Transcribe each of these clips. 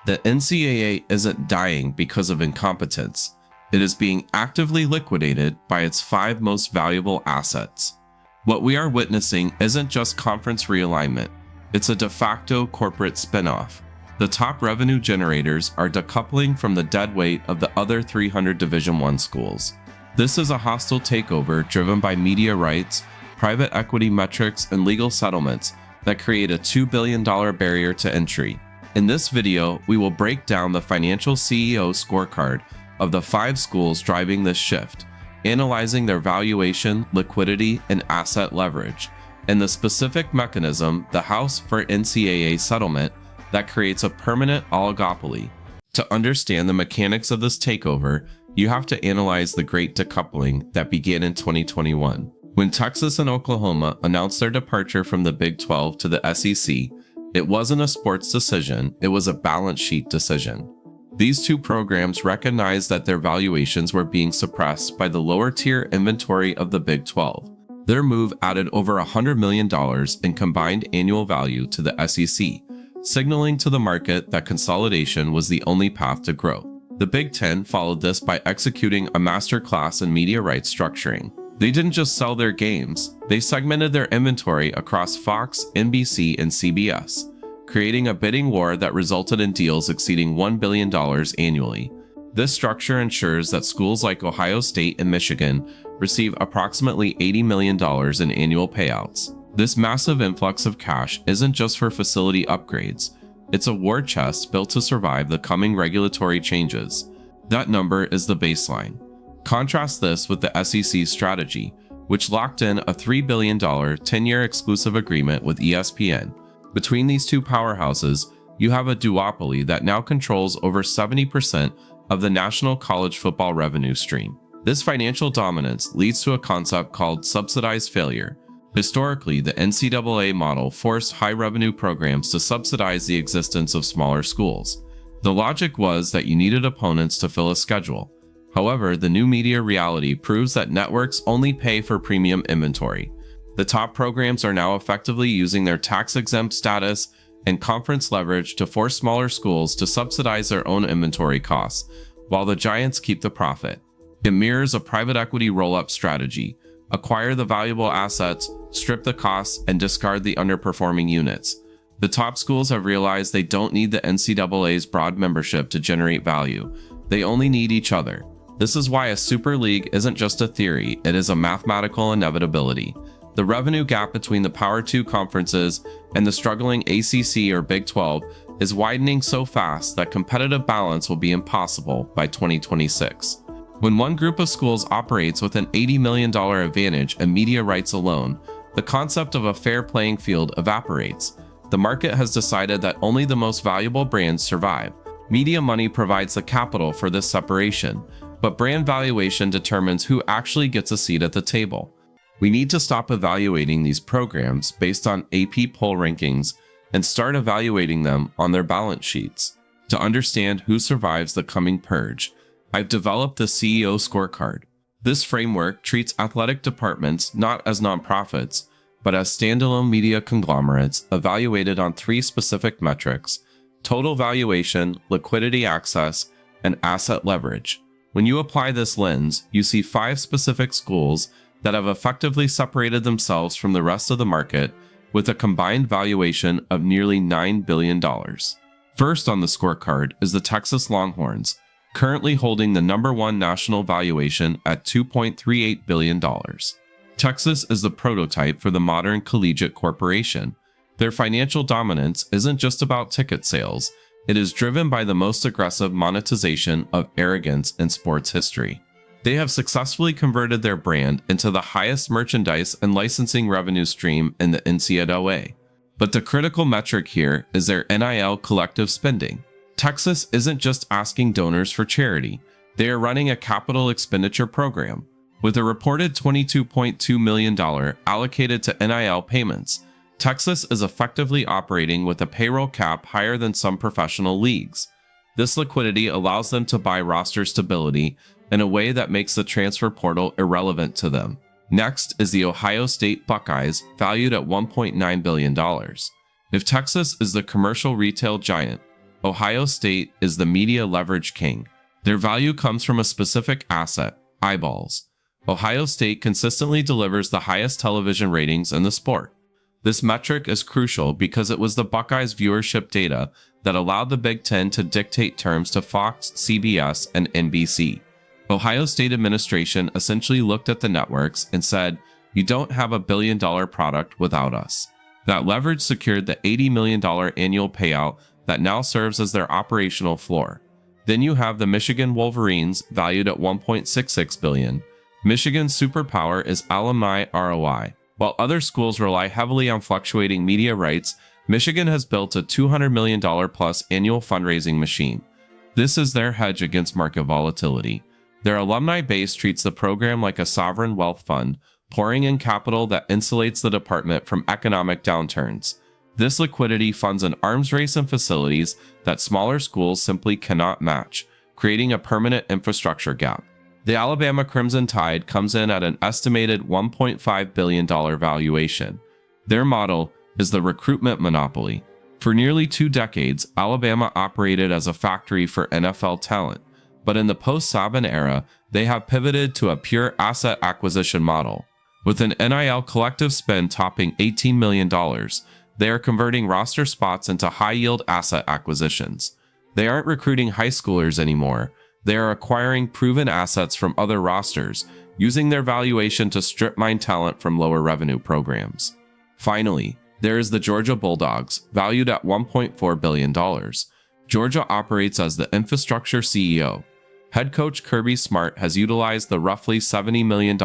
The NCAA isn't dying because of incompetence. It is being actively liquidated by its 5 most valuable assets. What we are witnessing isn't just conference realignment, it's a de facto corporate spinoff. The top revenue generators are decoupling from the dead weight of the other 300 Division I schools. This is a hostile takeover driven by media rights, private equity metrics, and legal settlements that create a $2 billion barrier to entry. In this video, we will break down the financial CEO scorecard of the 5 schools driving this shift, analyzing their valuation, liquidity, and asset leverage, and the specific mechanism, the House for NCAA settlement, that creates a permanent oligopoly. To understand the mechanics of this takeover, you have to analyze the great decoupling that began in 2021. When Texas and Oklahoma announced their departure from the Big 12 to the SEC, it wasn't a sports decision, it was a balance sheet decision. These 2 programs recognized that their valuations were being suppressed by the lower tier inventory of the Big 12. Their move added over $100 million in combined annual value to the SEC, signaling to the market that consolidation was the only path to growth. The Big Ten followed this by executing a masterclass in media rights structuring. They didn't just sell their games, they segmented their inventory across Fox, NBC, and CBS, creating a bidding war that resulted in deals exceeding $1 billion annually. This structure ensures that schools like Ohio State and Michigan receive approximately $80 million in annual payouts. This massive influx of cash isn't just for facility upgrades, it's a war chest built to survive the coming regulatory changes. That number is the baseline. Contrast this with the SEC's strategy, which locked in a $3 billion 10-year exclusive agreement with ESPN. Between these 2 powerhouses, you have a duopoly that now controls over 70% of the national college football revenue stream. This financial dominance leads to a concept called subsidized failure. Historically, the NCAA model forced high-revenue programs to subsidize the existence of smaller schools. The logic was that you needed opponents to fill a schedule. However, the new media reality proves that networks only pay for premium inventory. The top programs are now effectively using their tax-exempt status and conference leverage to force smaller schools to subsidize their own inventory costs, while the giants keep the profit. It mirrors a private equity roll-up strategy: acquire the valuable assets, strip the costs, and discard the underperforming units. The top schools have realized they don't need the NCAA's broad membership to generate value. They only need each other. This is why a super league isn't just a theory, it is a mathematical inevitability. The revenue gap between the Power 2 conferences and the struggling ACC or Big 12 is widening so fast that competitive balance will be impossible by 2026. When one group of schools operates with an $80 million advantage in media rights alone, the concept of a fair playing field evaporates. The market has decided that only the most valuable brands survive. Media money provides the capital for this separation, but brand valuation determines who actually gets a seat at the table. We need to stop evaluating these programs based on AP poll rankings and start evaluating them on their balance sheets. To understand who survives the coming purge, I've developed the CEO scorecard. This framework treats athletic departments not as nonprofits, but as standalone media conglomerates evaluated on 3 specific metrics: total valuation, liquidity access, and asset leverage. When you apply this lens, you see 5 specific schools that have effectively separated themselves from the rest of the market with a combined valuation of nearly $9 billion. First on the scorecard is the Texas Longhorns, currently holding the #1 national valuation at $2.38 billion. Texas is the prototype for the modern collegiate corporation. Their financial dominance isn't just about ticket sales, it is driven by the most aggressive monetization of arrogance in sports history. They have successfully converted their brand into the highest merchandise and licensing revenue stream in the NCAA. But the critical metric here is their NIL collective spending. Texas isn't just asking donors for charity, they are running a capital expenditure program. With a reported $22.2 million allocated to NIL payments, Texas is effectively operating with a payroll cap higher than some professional leagues. This liquidity allows them to buy roster stability in a way that makes the transfer portal irrelevant to them. Next is the Ohio State Buckeyes, valued at $1.9 billion. If Texas is the commercial retail giant, Ohio State is the media leverage king. Their value comes from a specific asset: eyeballs. Ohio State consistently delivers the highest television ratings in the sport. This metric is crucial because it was the Buckeyes' viewership data that allowed the Big Ten to dictate terms to Fox, CBS, and NBC. Ohio State administration essentially looked at the networks and said, "You don't have a billion-dollar product without us." That leverage secured the $80 million annual payout that now serves as their operational floor. Then you have the Michigan Wolverines, valued at $1.66 billion. Michigan's superpower is alumni ROI. While other schools rely heavily on fluctuating media rights, Michigan has built a $200 million plus annual fundraising machine. This is their hedge against market volatility. Their alumni base treats the program like a sovereign wealth fund, pouring in capital that insulates the department from economic downturns. This liquidity funds an arms race in facilities that smaller schools simply cannot match, creating a permanent infrastructure gap. The Alabama Crimson Tide comes in at an estimated $1.5 billion valuation. Their model is the recruitment monopoly. For nearly 2 decades, Alabama operated as a factory for NFL talent, but in the post-Saban era, they have pivoted to a pure asset acquisition model. With an NIL collective spend topping $18 million, they are converting roster spots into high-yield asset acquisitions. They aren't recruiting high schoolers anymore. They are acquiring proven assets from other rosters, using their valuation to strip mine talent from lower revenue programs. Finally, there is the Georgia Bulldogs, valued at $1.4 billion. Georgia operates as the infrastructure CEO. Head coach Kirby Smart has utilized the roughly $70 million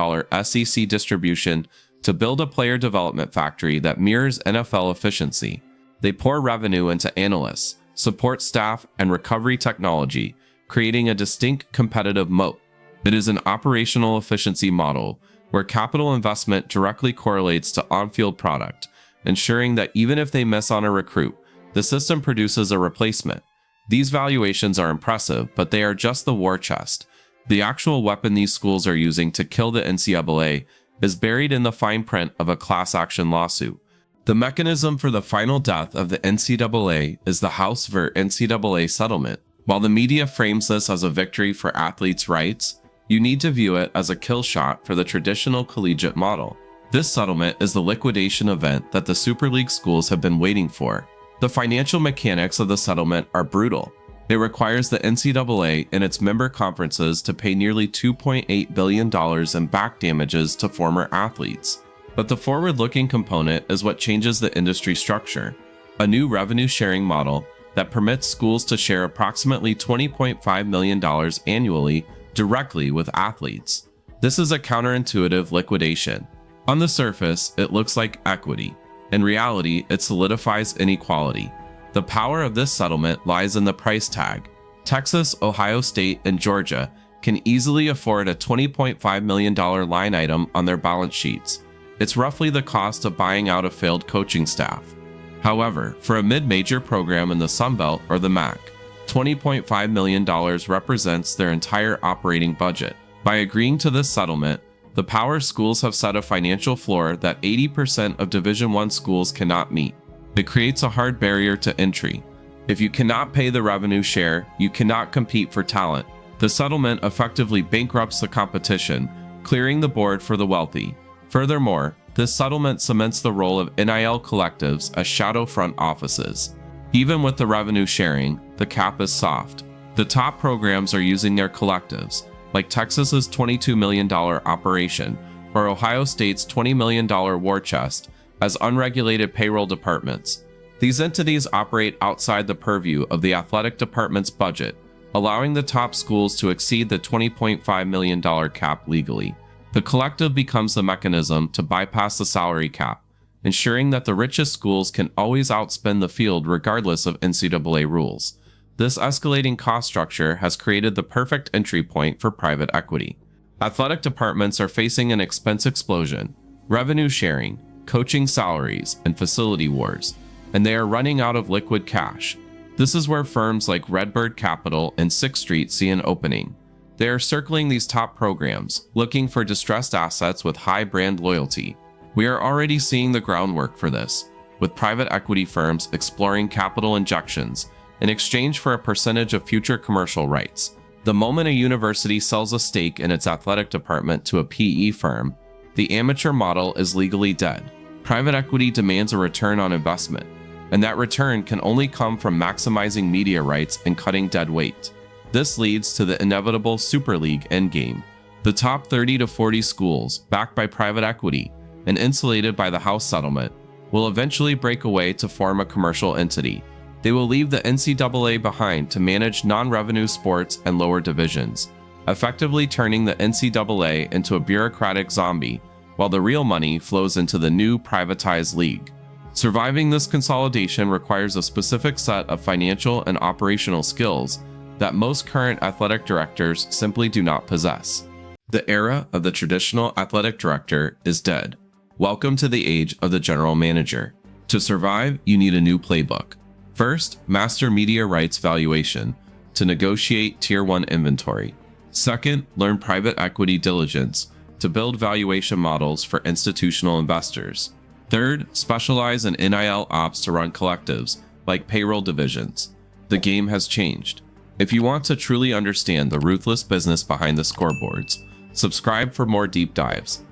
SEC distribution to build a player development factory that mirrors NFL efficiency. They pour revenue into analysts, support staff, and recovery technology, creating a distinct competitive moat. It is an operational efficiency model where capital investment directly correlates to on-field product, ensuring that even if they miss on a recruit, the system produces a replacement. These valuations are impressive, but they are just the war chest. The actual weapon these schools are using to kill the NCAA is buried in the fine print of a class action lawsuit. The mechanism for the final death of the NCAA is the House v. NCAA settlement. While the media frames this as a victory for athletes' rights, you need to view it as a kill shot for the traditional collegiate model. This settlement is the liquidation event that the Super League schools have been waiting for. The financial mechanics of the settlement are brutal. It requires the NCAA and its member conferences to pay nearly $2.8 billion in back damages to former athletes. But the forward-looking component is what changes the industry structure. A new revenue-sharing model that permits schools to share approximately $20.5 million annually directly with athletes. This is a counterintuitive liquidation. On the surface, it looks like equity. In reality, it solidifies inequality. The power of this settlement lies in the price tag. Texas, Ohio State, and Georgia can easily afford a $20.5 million line item on their balance sheets. It's roughly the cost of buying out a failed coaching staff. However, for a mid-major program in the Sun Belt or the MAC, $20.5 million represents their entire operating budget. By agreeing to this settlement, the power schools have set a financial floor that 80% of Division I schools cannot meet. It creates a hard barrier to entry. If you cannot pay the revenue share, you cannot compete for talent. The settlement effectively bankrupts the competition, clearing the board for the wealthy. Furthermore, this settlement cements the role of NIL collectives as shadow front offices. Even with the revenue sharing, the cap is soft. The top programs are using their collectives, like Texas's $22 million operation or Ohio State's $20 million war chest, as unregulated payroll departments. These entities operate outside the purview of the athletic department's budget, allowing the top schools to exceed the $20.5 million cap legally. The collective becomes the mechanism to bypass the salary cap, ensuring that the richest schools can always outspend the field regardless of NCAA rules. This escalating cost structure has created the perfect entry point for private equity. Athletic departments are facing an expense explosion, revenue sharing, coaching salaries, and facility wars, and they are running out of liquid cash. This is where firms like Redbird Capital and Sixth Street see an opening. They are circling these top programs, looking for distressed assets with high brand loyalty. We are already seeing the groundwork for this, with private equity firms exploring capital injections in exchange for a percentage of future commercial rights. The moment a university sells a stake in its athletic department to a PE firm, the amateur model is legally dead. Private equity demands a return on investment, and that return can only come from maximizing media rights and cutting dead weight. This leads to the inevitable Super League endgame. The top 30 to 40 schools, backed by private equity and insulated by the House settlement, will eventually break away to form a commercial entity. They will leave the NCAA behind to manage non-revenue sports and lower divisions, effectively turning the NCAA into a bureaucratic zombie, while the real money flows into the new privatized league. Surviving this consolidation requires a specific set of financial and operational skills that most current athletic directors simply do not possess. The era of the traditional athletic director is dead. Welcome to the age of the general manager. To survive, you need a new playbook. First, master media rights valuation to negotiate Tier 1 inventory. Second, learn private equity diligence to build valuation models for institutional investors. Third, specialize in NIL ops to run collectives, like payroll divisions. The game has changed. If you want to truly understand the ruthless business behind the scoreboards, subscribe for more deep dives.